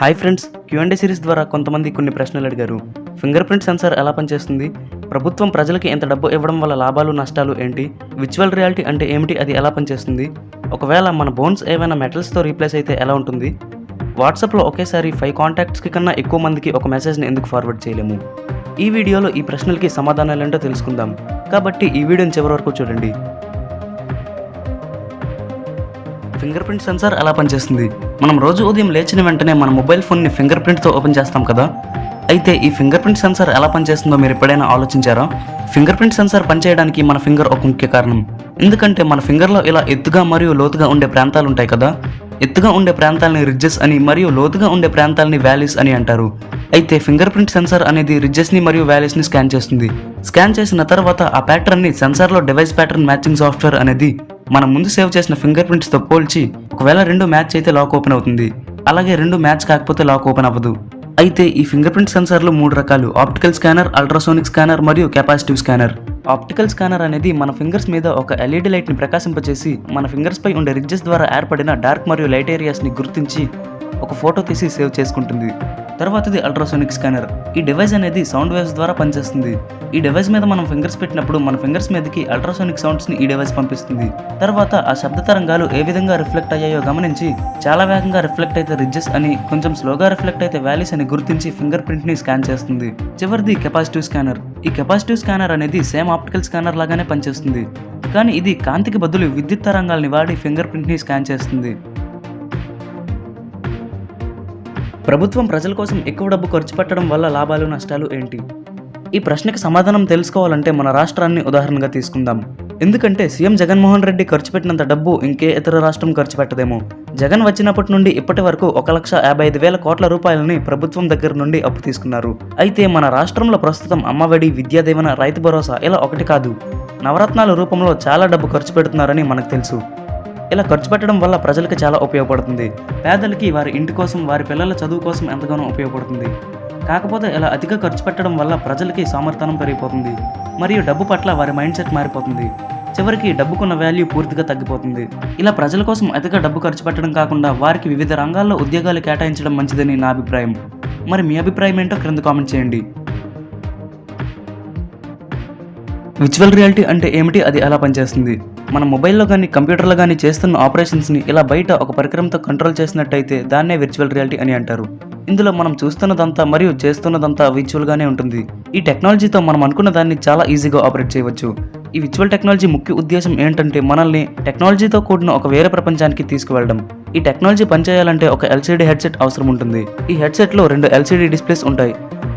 Hi friends, Q&A series ద్వారా కొంతమంది కొన్ని ప్రశ్నలు అడిగారు. ఫింగర్ ప్రింట్ సెన్సార్ ఎలా పనిచేస్తుంది? ప్రభుత్వం ప్రజలకి ఎంత డబ్బు ఇవ్వడం వల్ల లాభాలు నష్టాలు ఏంటి? విర్చువల్ రియాలిటీ అంటే ఏమిటి, అది ఎలా పనిచేస్తుంది? ఒకవేళ మన బోన్స్ ఏమైనా మెటల్స్తో రీప్లేస్ అయితే ఎలా ఉంటుంది? వాట్సాప్లో ఒకేసారి 5 కాంటాక్ట్స్కి కన్నా ఎక్కువ మందికి ఒక మెసేజ్ని ఎందుకు ఫార్వర్డ్ చేయలేము? ఈ వీడియోలో ఈ ప్రశ్నలకి సమాధానాలు ఏంటో తెలుసుకుందాం. కాబట్టి ఈ వీడియోని చివరి వరకు చూడండి. ఫింగర్ ప్రింట్ సెన్సార్ ఎలా పనిచేస్తుంది? మనం రోజు ఉదయం లేచిన వెంటనే మన మొబైల్ ఫోన్ని ఫింగర్ ప్రింట్తో ఓపెన్ చేస్తాం కదా. అయితే ఈ ఫింగర్ ప్రింట్ సెన్సార్ ఎలా పనిచేస్తుందో మీరు ఎప్పుడైనా ఆలోచించారా? ఫింగర్ ప్రింట్ సెన్సార్ పనిచేయడానికి మన ఫింగర్ ఒక ముఖ్య కారణం. ఎందుకంటే మన ఫింగర్లో ఇలా ఎత్తుగా మరియు లోతుగా ఉండే ప్రాంతాలు ఉంటాయి కదా. ఎత్తుగా ఉండే ప్రాంతాలని రిడ్జెస్ అని మరియు లోతుగా ఉండే ప్రాంతాలని వ్యాలీస్ అని అంటారు. అయితే ఫింగర్ ప్రింట్ సెన్సార్ అనేది రిడ్జెస్ని మరియు వ్యాలీస్ని స్కాన్ చేస్తుంది. స్కాన్ చేసిన తర్వాత ఆ ప్యాటర్న్ని సెన్సార్లో డివైస్ ప్యాటర్న్ మ్యాచింగ్ సాఫ్ట్వేర్ అనేది మనం ముందు సేవ్ చేసిన ఫింగర్ ప్రింట్స్తో పోల్చి ఒకవేళ 2 మ్యాచ్ అయితే లాక్ ఓపెన్ అవుతుంది. అలాగే 2 మ్యాచ్ కాకపోతే లాక్ ఓపెన్ అవ్వదు. అయితే ఈ ఫింగర్ ప్రింట్ సెన్సార్లు 3 రకాలు: ఆప్టికల్ స్కానర్, అల్ట్రాసోనిక్ స్కానర్ మరియు కెపాసిటివ్ స్కానర్. ఆప్టికల్ స్కానర్ అనేది మన ఫింగర్స్ మీద ఒక ఎల్ఈడి లైట్ని ప్రకాశింపచేసి మన ఫింగర్స్ పై ఉండే రిడ్జెస్ ద్వారా ఏర్పడిన డార్క్ మరియు లైట్ ఏరియాస్ని గుర్తించి ఒక ఫోటో తీసి సేవ్ చేసుకుంటుంది. తర్వాతది అల్ట్రాసోనిక్ స్కానర్. ఈ డివైస్ అనేది సౌండ్ వేవ్స్ ద్వారా పనిచేస్తుంది. ఈ డివైస్ మీద మనం ఫింగర్స్ పెట్టినప్పుడు మన ఫింగర్స్ మీదకి అల్ట్రాసోనిక్ సౌండ్స్ని ఈ డివైస్ పంపిస్తుంది. తర్వాత ఆ శబ్ద తరంగాలు ఏ విధంగా రిఫ్లెక్ట్ అయ్యాయో గమనించి చాలా వేగంగా రిఫ్లెక్ట్ అయితే రిడ్జెస్ అని, కొంచెం స్లోగా రిఫ్లెక్ట్ అయితే వ్యాలీస్ అని గుర్తించి ఫింగర్ ప్రింట్ని స్కాన్ చేస్తుంది. చివరిది కెపాసిటివ్ స్కానర్. ఈ కెపాసిటివ్ స్కానర్ అనేది సేమ్ ఆప్టికల్ స్కానర్ లాగానే పనిచేస్తుంది, కానీ ఇది కాంతికి బదులు విద్యుత్ తరంగాల్ని వాడి ఫింగర్ ప్రింట్ని స్కాన్ చేస్తుంది. ప్రభుత్వం ప్రజల కోసం ఎక్కువ డబ్బు ఖర్చు పెట్టడం వల్ల లాభాలు నష్టాలు ఏంటి? ఈ ప్రశ్నకి సమాధానం తెలుసుకోవాలంటే మన రాష్ట్రాన్ని ఉదాహరణగా తీసుకుందాం. ఎందుకంటే సీఎం జగన్మోహన్ రెడ్డి ఖర్చు పెట్టినంత డబ్బు ఇంకే ఇతర రాష్ట్రం ఖర్చు పెట్టదేమో. జగన్ వచ్చినప్పటి నుండి ఇప్పటి వరకు 1,55,000 కోట్ల రూపాయలని ప్రభుత్వం దగ్గర నుండి అప్పు తీసుకున్నారు. అయితే మన రాష్ట్రంలో ప్రస్తుతం అమ్మఒడి, విద్యా దీవెన, రైతు భరోసా ఇలా ఒకటి కాదు, నవరత్నాల రూపంలో చాలా డబ్బు ఖర్చు పెడుతున్నారని మనకు తెలుసు. ఇలా ఖర్చు పెట్టడం వల్ల ప్రజలకు చాలా ఉపయోగపడుతుంది. పేదలకి వారి ఇంటి కోసం, వారి పిల్లల చదువు కోసం ఎంతగానో ఉపయోగపడుతుంది. కాకపోతే ఇలా అతిగా ఖర్చు పెట్టడం వల్ల ప్రజలకి సామర్థ్యం పెరిగిపోతుంది మరియు డబ్బు పట్ల వారి మైండ్ సెట్ మారిపోతుంది. చివరికి డబ్బుకున్న వాల్యూ పూర్తిగా తగ్గిపోతుంది. ఇలా ప్రజల కోసం అతిగా డబ్బు ఖర్చు పెట్టడం కాకుండా వారికి వివిధ రంగాల్లో ఉద్యోగాలు కేటాయించడం మంచిదని నా అభిప్రాయం. మరి మీ అభిప్రాయం ఏంటో క్రింద కామెంట్ చేయండి. విర్చువల్ రియాలిటీ అంటే ఏమిటి, అది ఎలా పనిచేస్తుంది? మన మొబైల్లో కానీ కంప్యూటర్లో కానీ చేస్తున్న ఆపరేషన్స్ని ఇలా బయట ఒక పరికరంతో కంట్రోల్ చేసినట్టయితే దాన్నే విర్చువల్ రియాలిటీ అని అంటారు. ఇందులో మనం చూస్తున్నదంతా మరియు చేస్తున్నదంతా విర్చువల్గానే ఉంటుంది. ఈ టెక్నాలజీతో మనం అనుకున్న దాన్ని చాలా ఈజీగా ఆపరేట్ చేయవచ్చు. ఈ విర్చువల్ టెక్నాలజీ ముఖ్య ఉద్దేశం ఏంటంటే మనల్ని టెక్నాలజీతో కూడిన ఒక వేరే ప్రపంచానికి తీసుకువెళ్ళడం. ఈ టెక్నాలజీ పనిచేయాలంటే ఒక ఎల్సీడీ హెడ్సెట్ అవసరం ఉంటుంది. ఈ హెడ్సెట్లో 2 ఎల్సీడీ డిస్ప్లేస్ ఉంటాయి.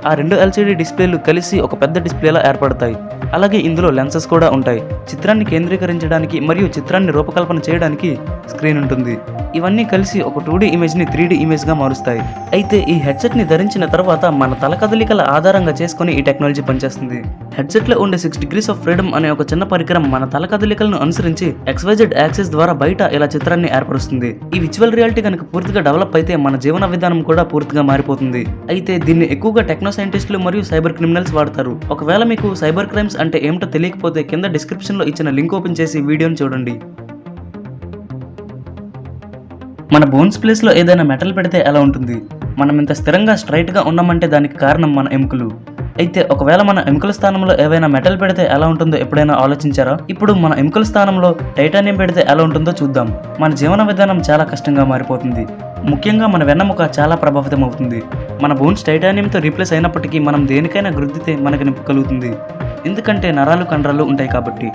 ఆ 2 ఎల్సీడీ డిస్ప్లేలు కలిసి ఒక పెద్ద డిస్ప్లేలా ఏర్పడతాయి. అలాగే ఇందులో లెన్సెస్ కూడా ఉంటాయి. చిత్రాన్ని కేంద్రీకరించడానికి మరియు చిత్రాన్ని రూపకల్పన చేయడానికి స్క్రీన్ ఉంటుంది. ఇవన్నీ కలిసి ఒక 2D ఇమేజ్ని 3D ఇమేజ్గా మారుస్తాయి. అయితే ఈ హెడ్సెట్ని ధరించిన తర్వాత మన తల కదలికల ఆధారంగా చేసుకుని ఈ టెక్నాలజీ పనిచేస్తుంది. హెడ్సెట్లో ఉండే 6 degrees of freedom అనే ఒక చిన్న పరికరం మన తల కదలికలను అనుసరించి XYZ యాక్సిస్ ద్వారా బయట ఇలా చిత్రాన్ని ఏర్పరుస్తుంది. ఈ విర్చువల్ రియాలిటీ కనుక పూర్తిగా డెవలప్ అయితే మన జీవన విధానం కూడా పూర్తిగా మారిపోతుంది. అయితే దీన్ని ఎక్కువగా టెక్నో సైంటిస్టులు మరియు సైబర్ క్రిమినల్స్ వాడతారు. ఒకవేళ మీకు సైబర్ క్రైమ్స్ అంటే ఏమిటో తెలియకపోతే కింద డిస్క్రిప్షన్లో ఇచ్చిన లింక్ ఓపెన్ చేసి వీడియోని చూడండి. మన బోన్స్ ప్లేస్లో ఏదైనా మెటల్ పెడితే ఎలా ఉంటుంది? మనం ఇంత స్థిరంగా స్ట్రైట్గా ఉన్నామంటే దానికి కారణం మన ఎముకలు. అయితే ఒకవేళ మన ఎముకల స్థానంలో ఏవైనా మెటల్ పెడితే ఎలా ఉంటుందో ఎప్పుడైనా ఆలోచించారా? ఇప్పుడు మన ఎముకల స్థానంలో టైటానియం పెడితే ఎలా ఉంటుందో చూద్దాం. మన జీవన విధానం చాలా కష్టంగా మారిపోతుంది. ముఖ్యంగా మన వెన్నెముక చాలా ప్రభావితం అవుతుంది. మన బోన్స్ టైటానియంతో రీప్లేస్ అయినప్పటికీ మనం దేనికైనా గుద్దితే మనకు నొప్పి కలుగుతుంది. ఎందుకంటే నరాలు కండరాలు ఉంటాయి కాబట్టి.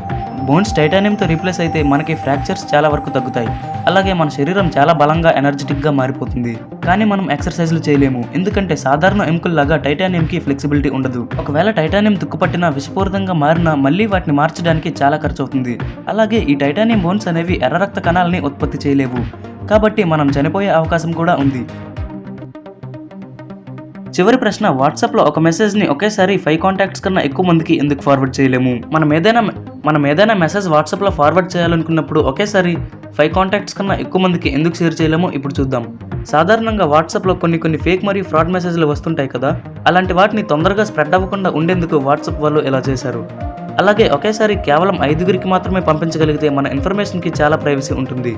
బోన్స్ టైటానియంతో రీప్లేస్ అయితే మనకి ఫ్రాక్చర్స్ చాలా వరకు తగ్గుతాయి. అలాగే మన శరీరం చాలా బలంగా, ఎనర్జెటిక్గా మారిపోతుంది. కానీ మనం ఎక్సర్సైజ్లు చేయలేము, ఎందుకంటే సాధారణ ఎముకల్లాగా టైటానియంకి ఫ్లెక్సిబిలిటీ ఉండదు. ఒకవేళ టైటానియం తుక్కుపట్టినా, విషపూరితంగా మారినా మళ్ళీ వాటిని మార్చడానికి చాలా ఖర్చు అవుతుంది. అలాగే ఈ టైటానియం బోన్స్ అనేవి ఎర్ర రక్త కణాలని ఉత్పత్తి చేయలేవు, కాబట్టి మనం చనిపోయే అవకాశం కూడా ఉంది. చివరి ప్రశ్న: వాట్సాప్లో ఒక మెసేజ్ని ఒకేసారి 5 కాంటాక్ట్స్ కన్నా ఎక్కువ మందికి ఎందుకు ఫార్వర్డ్ చేయలేము? మనం ఏదైనా మెసేజ్ వాట్సాప్లో ఫార్వర్డ్ చేయాలనుకున్నప్పుడు ఒకేసారి 5 కాంటాక్ట్స్ కన్నా ఎక్కువ మందికి ఎందుకు షేర్ చేయలేమో ఇప్పుడు చూద్దాం. సాధారణంగా వాట్సాప్లో కొన్ని ఫేక్ మరియు ఫ్రాడ్ మెసేజ్లు వస్తుంటాయి కదా. అలాంటి వాటిని తొందరగా స్ప్రెడ్ అవ్వకుండా ఉండేందుకు వాట్సాప్ వాళ్ళు ఇలా చేశారు. అలాగే ఒకేసారి కేవలం 5గురికి మాత్రమే పంపించగలిగితే మన ఇన్ఫర్మేషన్కి చాలా ప్రైవసీ ఉంటుంది.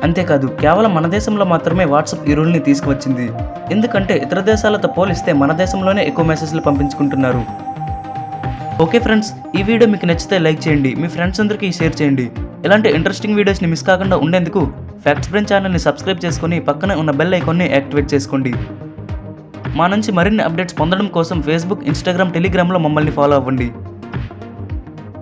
అంతేకాదు కేవలం మన దేశంలో మాత్రమే వాట్సాప్ ఈ రూల్ని తీసుకువచ్చింది. ఎందుకంటే ఇతర దేశాలతో పోలిస్తే మన దేశంలోనే ఎక్కువ మెసేజ్లు పంపించుకుంటున్నారు. ఓకే ఫ్రెండ్స్, ఈ వీడియో మీకు నచ్చితే లైక్ చేయండి, మీ ఫ్రెండ్స్ అందరికీ షేర్ చేయండి. ఇలాంటి ఇంట్రెస్టింగ్ వీడియోస్ని మిస్ కాకుండా ఉండేందుకు ఫ్యాక్ట్స్ బ్రెయిన్ ఛానల్ని సబ్స్క్రైబ్ చేసుకొని పక్కనే ఉన్న బెల్ ఐకాన్ని యాక్టివేట్ చేసుకోండి. మా నుంచి మరిన్ని అప్డేట్స్ పొందడం కోసం ఫేస్బుక్, ఇన్స్టాగ్రామ్, టెలిగ్రామ్లో మమ్మల్ని ఫాలో అవ్వండి.